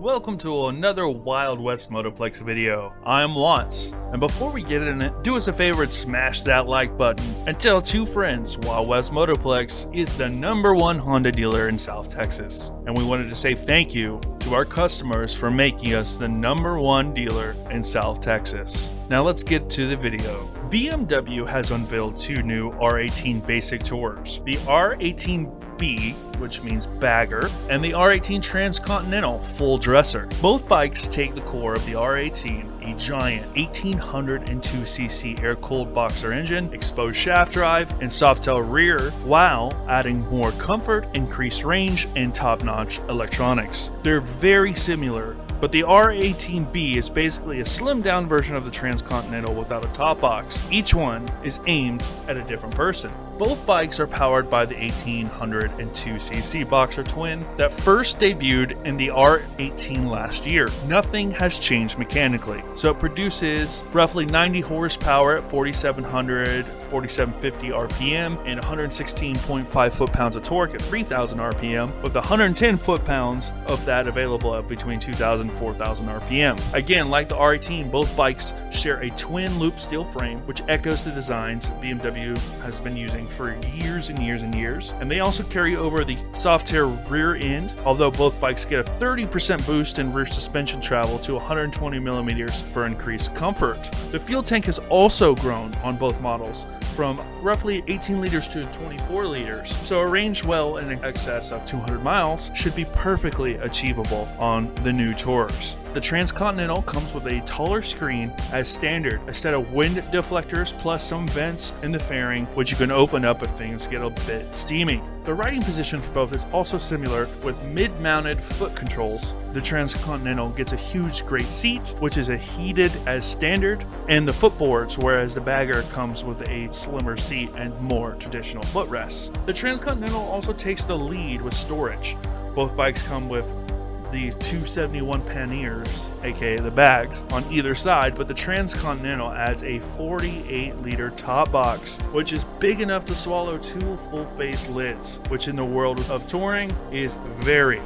Welcome to another Wild West Motoplex video. I'm Lance, and before we get in it, do us a favor and smash that like button and tell two friends Wild West Motoplex is the #1 Honda dealer in South Texas. And we wanted to say thank you to our customers for making us the #1 dealer in South Texas. Now let's get to the video. BMW has unveiled two new R18 basic tours, the R18B, which means bagger, and the R18 Transcontinental full dresser. Both bikes take the core of the R18, a giant 1802cc air-cooled boxer engine, exposed shaft drive, and soft-tail rear, while adding more comfort, increased range, and top-notch electronics. They're very similar, but the R18B is basically a slimmed-down version of the Transcontinental without a top box. Each one is aimed at a different person. Both bikes are powered by the 1802cc boxer twin that first debuted in the R18 last year. Nothing has changed mechanically, so it produces roughly 90 horsepower at 4,750 RPM and 116.5 foot-pounds of torque at 3,000 RPM, with 110 foot-pounds of that available at between 2,000 and 4,000 RPM. Again, like the R18, both bikes share a twin loop steel frame, which echoes the designs BMW has been using for years and years and years. And they also carry over the soft-tail rear end, although both bikes get a 30% boost in rear suspension travel to 120 millimeters for increased comfort. The fuel tank has also grown on both models from roughly 18 liters to 24 liters, so a range well in excess of 200 miles should be perfectly achievable on the new tours. The Transcontinental comes with a taller screen as standard, a set of wind deflectors plus some vents in the fairing, which you can open up if things get a bit steamy. The riding position for both is also similar, with mid-mounted foot controls. The Transcontinental gets a huge great seat, which is heated as standard, and the footboards, whereas the bagger comes with a slimmer seat and more traditional footrests. The Transcontinental also takes the lead with storage. Both bikes come with the 271 panniers, aka the bags, on either side, but the Transcontinental adds a 48-liter top box, which is big enough to swallow two full-face lids, which in the world of touring is very,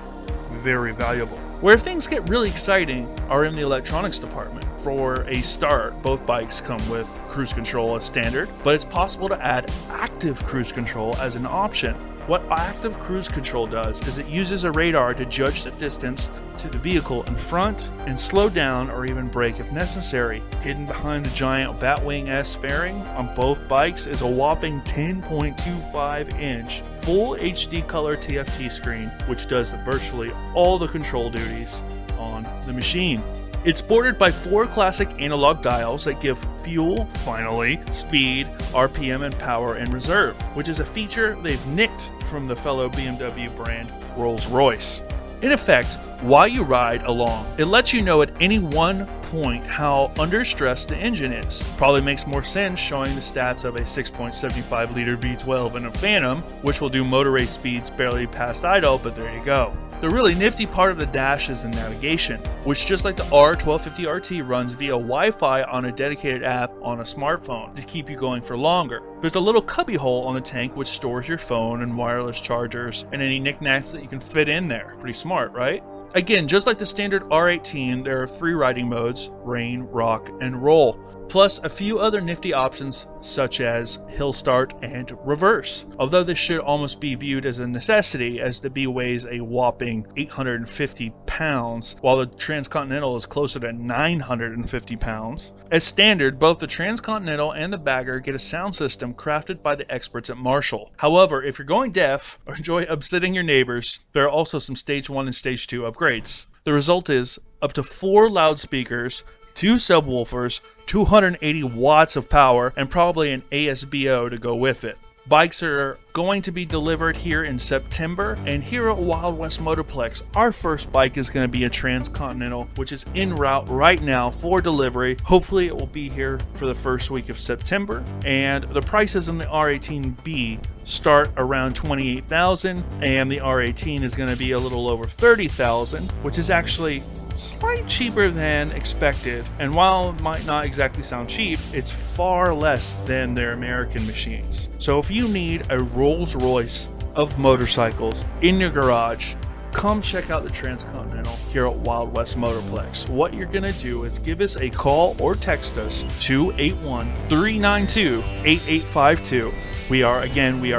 very valuable. Where things get really exciting are in the electronics department. For a start, both bikes come with cruise control as standard, but it's possible to add active cruise control as an option. What active cruise control does is it uses a radar to judge the distance to the vehicle in front and slow down or even brake if necessary. Hidden behind the giant Batwing-S fairing on both bikes is a whopping 10.25-inch full HD color TFT screen, which does virtually all the control duties on the machine. It's bordered by 4 classic analog dials that give fuel, finally, speed, RPM, and power in reserve, which is a feature they've nicked from the fellow BMW brand Rolls-Royce. In effect, while you ride along, it lets you know at any one point how under stress the engine is. Probably makes more sense showing the stats of a 6.75 liter V12 in a Phantom, which will do motor race speeds barely past idle, but there you go. The really nifty part of the dash is the navigation, which just like the R1250RT runs via Wi-Fi on a dedicated app on a smartphone to keep you going for longer. There's a little cubby hole on the tank which stores your phone and wireless chargers and any knickknacks that you can fit in there. Pretty smart, right? Again, just like the standard R18, there are 3 riding modes: rain, rock, and roll, plus a few other nifty options such as hill start and reverse. Although this should almost be viewed as a necessity, as the B weighs a whopping 850 pounds, while the Transcontinental is closer to 950 pounds. As standard, both the Transcontinental and the bagger get a sound system crafted by the experts at Marshall. However, if you're going deaf or enjoy upsetting your neighbors, there are also some stage 1 and stage 2 upgrades. The result is up to 4 loudspeakers, 2 subwoofers, 280 watts of power, and probably an ASBO to go with it. Bikes are going to be delivered here in September, and here at Wild West Motoplex, our first bike is going to be a Transcontinental, which is en route right now for delivery. Hopefully it will be here for the first week of September, and the prices on the R18B start around $28,000, and the R18 is going to be a little over $30,000, which is actually slightly cheaper than expected, and while it might not exactly sound cheap, it's far less than their American machines. So if you need a Rolls-Royce of motorcycles in your garage, come check out the Transcontinental here at Wild West Motoplex. What you're going to do is give us a call or text us 281-392-8852. We are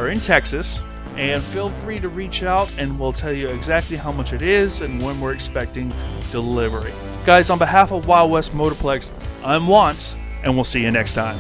in Texas, and feel free to reach out and we'll tell you exactly how much it is and when we're expecting delivery. Guys, on behalf of Wild West Motoplex, I'm Wants, and we'll see you next time.